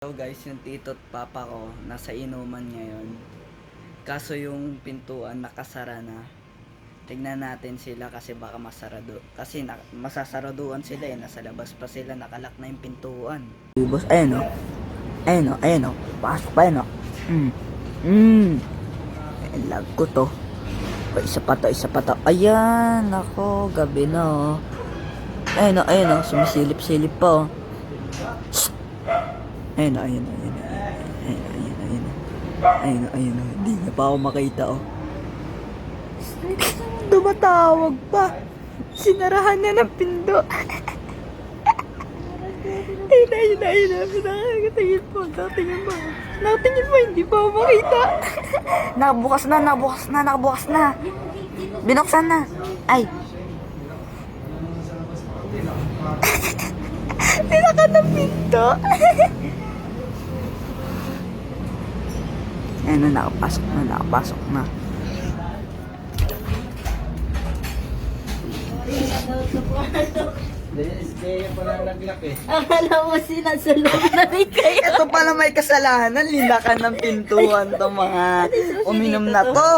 Hello guys, yung tito at papa ko nasa inuman ngayon. Kaso yung pintuan nakasara na. Tignan natin sila kasi baka masarado. Kasi masasaraduan sila eh. Nasa labas pa sila, nakalak na yung pintuan. Boss, ayun o. Ayun o, ayun o. Pasok pa ayun o. Lag ko to. O, isa pa to, isa pa to. Ayan, ako, gabi na o. Ayun o, sumisilip-silip pa o. Ayun o, ayun o, ayun o. Ayun o, hindi na pa ako makita o. Dumatawag pa. Sinarahan na ng pindo. Ayun na. Nakatingin po. Nakatingin po, hindi pa ako makita. Nakabukas na. Binuksan na. Ay. Tinaka ng pinto. Ayun na, nakapasok na. Akala mo sinasalog na rin kayo. Ito pala may kasalanan, linakan ng pintuan to mga uminom na to.